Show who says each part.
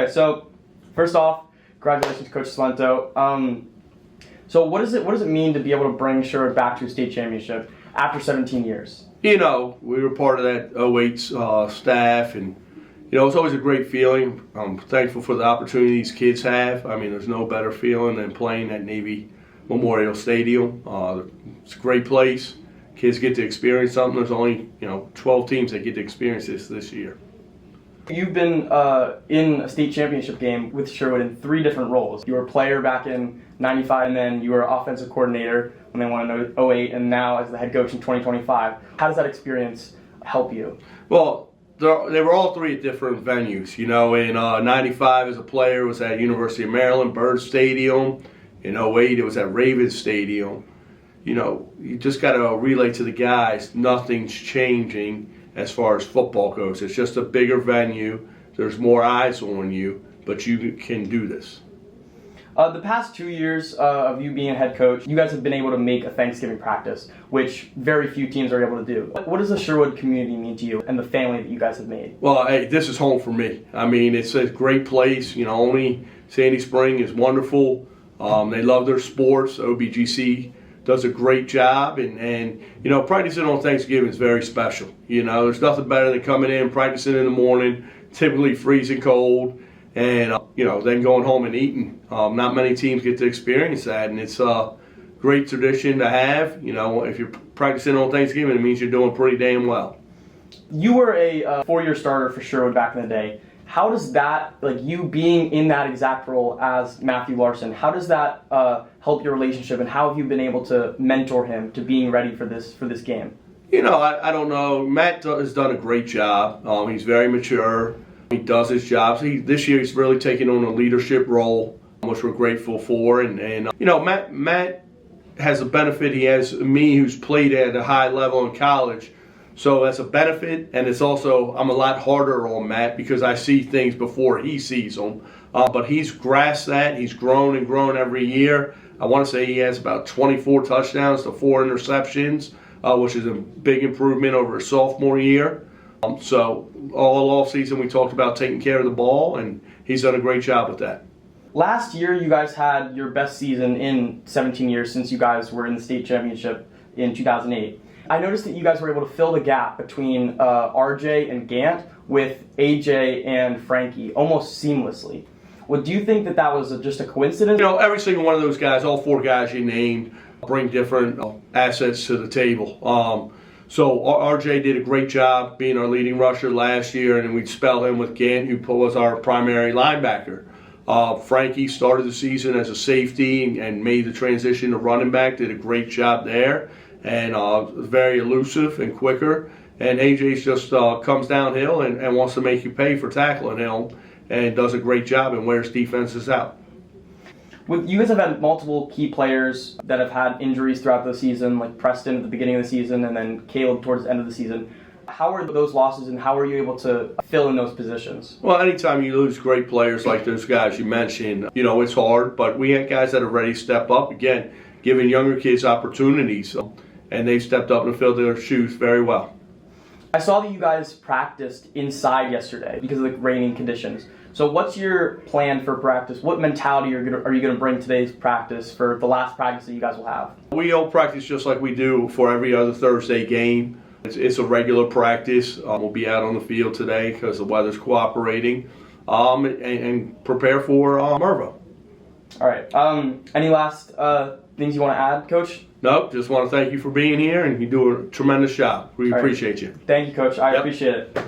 Speaker 1: Okay, so first off, congratulations, Coach Cilento. So what does it mean to be able to bring Sherwood back to a state championship after 17 years?
Speaker 2: You know, we were part of that 08 staff, and you know, it's always a great feeling. I'm thankful for the opportunity these kids have. I mean, there's no better feeling than playing at Navy Memorial Stadium. It's a great place. Kids get to experience something. There's only 12 teams that get to experience this year.
Speaker 1: You've been in a state championship game with Sherwood in 3 different roles. You were a player back in '95, and then you were offensive coordinator when they won in 08, and now as the head coach in 2025. How does that experience help you?
Speaker 2: Well, they were all 3 at different venues. You know, in '95 as a player, it was at University of Maryland, Byrd Stadium. In 08, it was at Ravens Stadium. You know, you just got to relate to the guys, nothing's changing as far as football goes. It's just a bigger venue. There's more eyes on you, but you can do this.
Speaker 1: The past 2 years of you being a head coach, you guys have been able to make a Thanksgiving practice, which very few teams are able to do. What does the Sherwood community mean to you and the family that you guys have made?
Speaker 2: Well, hey, this is home for me. I mean, it's a great place. You know, only Sandy Spring is wonderful. They love their sports. OBGC does a great job, and you know, practicing on Thanksgiving is very special. You know, there's nothing better than coming in, practicing in the morning, typically freezing cold, and you know, then going home and eating. Not many teams get to experience that, and it's a great tradition to have. You know, if you're practicing on Thanksgiving, it means you're doing pretty damn well.
Speaker 1: You were a 4-year starter for Sherwood back in the day. How does that, like you being in that exact role as Matthew Larson, how does that help your relationship, and how have you been able to mentor him to being ready for this game?
Speaker 2: You know, I don't know. Matt has done a great job. He's very mature. He does his job. This year he's really taken on a leadership role, which we're grateful for. And you know, Matt has a benefit. He has me, who's played at a high level in college. So that's a benefit, and it's also, I'm a lot harder on Matt because I see things before he sees them. But he's grasped that. He's grown and grown every year. I want to say he has about 24 touchdowns to 4 interceptions, which is a big improvement over his sophomore year. So all offseason we talked about taking care of the ball, and he's done a great job with that.
Speaker 1: Last year you guys had your best season in 17 years since you guys were in the state championship in 2008. I noticed that you guys were able to fill the gap between RJ and Gant with AJ and Frankie almost seamlessly. Well, do you think that was just a coincidence?
Speaker 2: You know, every single one of those guys, all 4 guys you named, bring different assets to the table. So RJ did a great job being our leading rusher last year, and then we'd spell him with Gant, who was our primary linebacker. Frankie started the season as a safety and made the transition to running back, did a great job there. And very elusive and quicker. And AJ just comes downhill and wants to make you pay for tackling him, and does a great job and wears defenses out.
Speaker 1: You guys have had multiple key players that have had injuries throughout the season, like Preston at the beginning of the season and then Caleb towards the end of the season. How are those losses, and how are you able to fill in those positions?
Speaker 2: Well, anytime you lose great players like those guys you mentioned, you know, it's hard, but we have guys that are ready to step up, again, giving younger kids opportunities. And they've stepped up and filled their shoes very well.
Speaker 1: I saw that you guys practiced inside yesterday because of the raining conditions. So what's your plan for practice? What mentality are you going to bring today's practice for the last practice that you guys will have?
Speaker 2: We all practice just like we do for every other Thursday game. It's a regular practice. We'll be out on the field today because the weather's cooperating, and prepare for Mevro.
Speaker 1: All right. Any last things you want to add, Coach?
Speaker 2: Nope, just want to thank you for being here, and you do a tremendous job. We appreciate you.
Speaker 1: Thank you, Coach. I appreciate it.